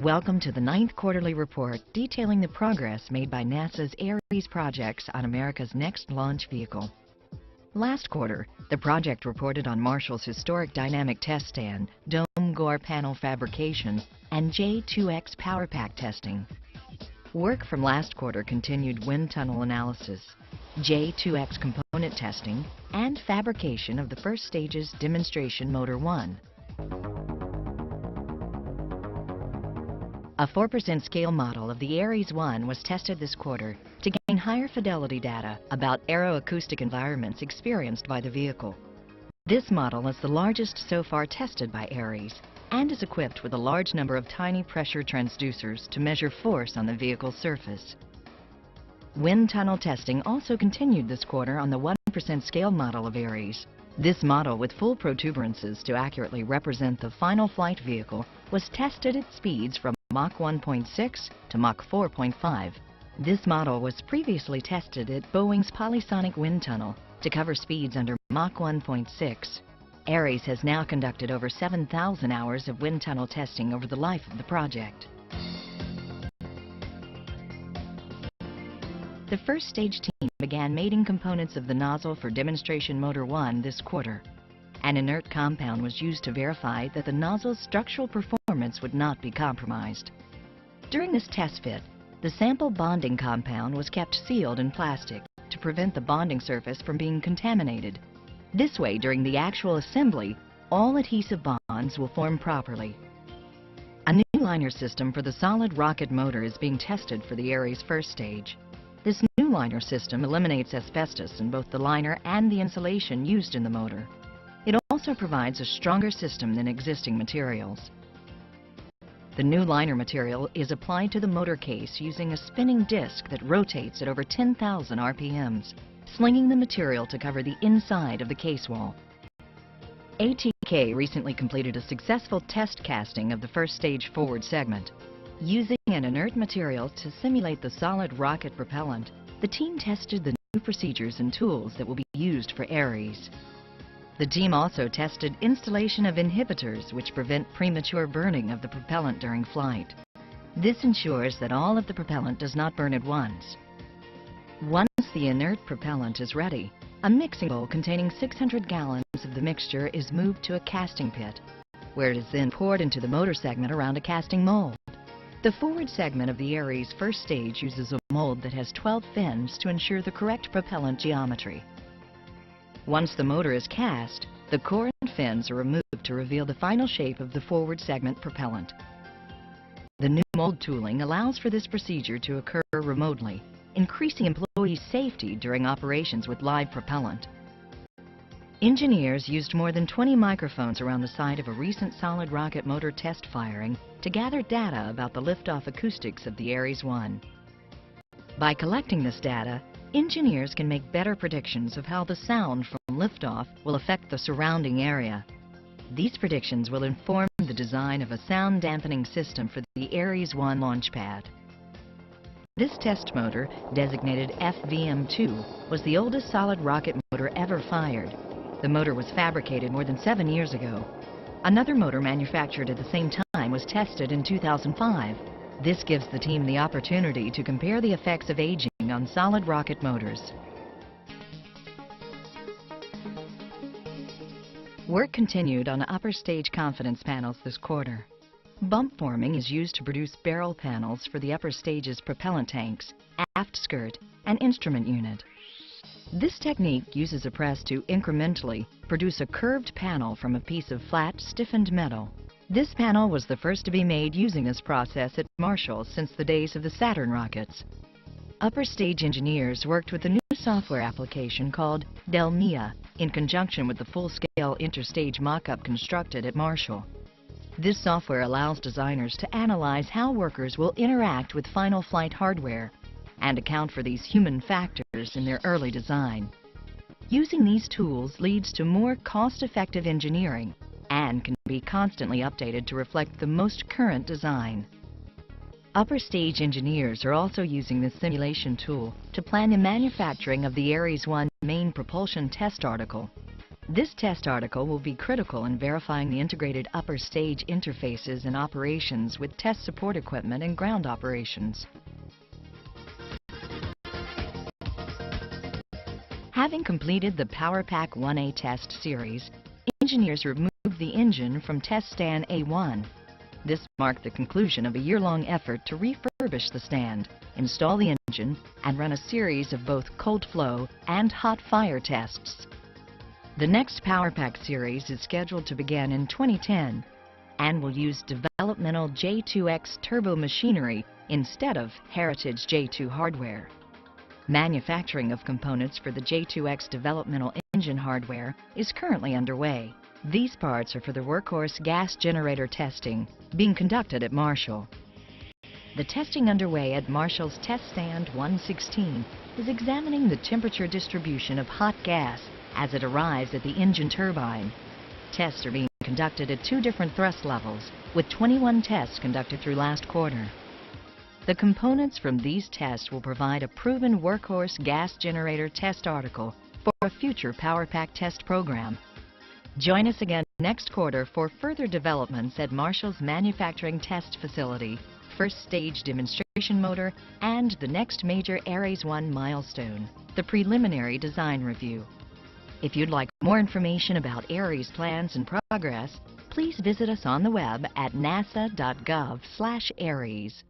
Welcome to the 9th quarterly report detailing the progress made by NASA's Ares projects on America's next launch vehicle. Last quarter, the project reported on Marshall's historic dynamic test stand, dome gore panel fabrication, and J2X power pack testing. Work from last quarter continued wind tunnel analysis, J2X component testing, and fabrication of the first stage's demonstration motor 1. A 4% scale model of the Ares 1 was tested this quarter to gain higher fidelity data about aeroacoustic environments experienced by the vehicle. This model is the largest so far tested by Ares and is equipped with a large number of tiny pressure transducers to measure force on the vehicle's surface. Wind tunnel testing also continued this quarter on the 1% scale model of Ares. This model, with full protuberances to accurately represent the final flight vehicle, was tested at speeds from Mach 1.6 to Mach 4.5. This model was previously tested at Boeing's Polysonic wind tunnel to cover speeds under Mach 1.6. Ares has now conducted over 7,000 hours of wind tunnel testing over the life of the project. The first stage team began mating components of the nozzle for demonstration motor 1 this quarter. An inert compound was used to verify that the nozzle's structural performance would not be compromised. During this test fit, the sample bonding compound was kept sealed in plastic to prevent the bonding surface from being contaminated. This way, during the actual assembly, all adhesive bonds will form properly. A new liner system for the solid rocket motor is being tested for the Ares first stage. This new liner system eliminates asbestos in both the liner and the insulation used in the motor. It also provides a stronger system than existing materials. The new liner material is applied to the motor case using a spinning disc that rotates at over 10,000 RPMs, slinging the material to cover the inside of the case wall. ATK recently completed a successful test casting of the first stage forward segment. Using an inert material to simulate the solid rocket propellant, the team tested the new procedures and tools that will be used for Ares. The team also tested installation of inhibitors which prevent premature burning of the propellant during flight. This ensures that all of the propellant does not burn at once. Once the inert propellant is ready, a mixing bowl containing 600 gallons of the mixture is moved to a casting pit, where it is then poured into the motor segment around a casting mold. The forward segment of the Ares first stage uses a mold that has 12 fins to ensure the correct propellant geometry. Once the motor is cast, the core and fins are removed to reveal the final shape of the forward segment propellant. The new mold tooling allows for this procedure to occur remotely, increasing employee safety during operations with live propellant. Engineers used more than 20 microphones around the site of a recent solid rocket motor test firing to gather data about the liftoff acoustics of the Ares 1. By collecting this data, engineers can make better predictions of how the sound from liftoff will affect the surrounding area. These predictions will inform the design of a sound dampening system for the Ares 1 launch pad. This test motor, designated FVM2, was the oldest solid rocket motor ever fired. The motor was fabricated more than 7 years ago. Another motor manufactured at the same time was tested in 2005. This gives the team the opportunity to compare the effects of aging on solid rocket motors. Work continued on upper stage confidence panels this quarter. Bump forming is used to produce barrel panels for the upper stage's propellant tanks, aft skirt, and instrument unit. This technique uses a press to incrementally produce a curved panel from a piece of flat, stiffened metal. This panel was the first to be made using this process at Marshall since the days of the Saturn rockets. Upper stage engineers worked with a new software application called Delmia in conjunction with the full-scale interstage mock-up constructed at Marshall. This software allows designers to analyze how workers will interact with final flight hardware and account for these human factors in their early design. Using these tools leads to more cost-effective engineering and can be constantly updated to reflect the most current design. Upper stage engineers are also using this simulation tool to plan the manufacturing of the Ares 1 main propulsion test article. This test article will be critical in verifying the integrated upper stage interfaces and operations with test support equipment and ground operations. Having completed the PowerPack 1A test series, engineers removed the engine from test stand A1. This marked the conclusion of a year-long effort to refurbish the stand, install the engine, and run a series of both cold flow and hot fire tests. The next PowerPack series is scheduled to begin in 2010 and will use developmental J2X turbo machinery instead of heritage J2 hardware. Manufacturing of components for the J2X developmental engine hardware is currently underway. These parts are for the workhorse gas generator testing being conducted at Marshall. The testing underway at Marshall's Test Stand 116 is examining the temperature distribution of hot gas as it arrives at the engine turbine. Tests are being conducted at 2 different thrust levels, with 21 tests conducted through last quarter. The components from these tests will provide a proven workhorse gas generator test article for a future PowerPack test program. Join us again next quarter for further developments at Marshall's manufacturing test facility, first stage demonstration motor, and the next major Ares 1 milestone, the preliminary design review. If you'd like more information about Ares plans and progress, please visit us on the web at nasa.gov/Ares.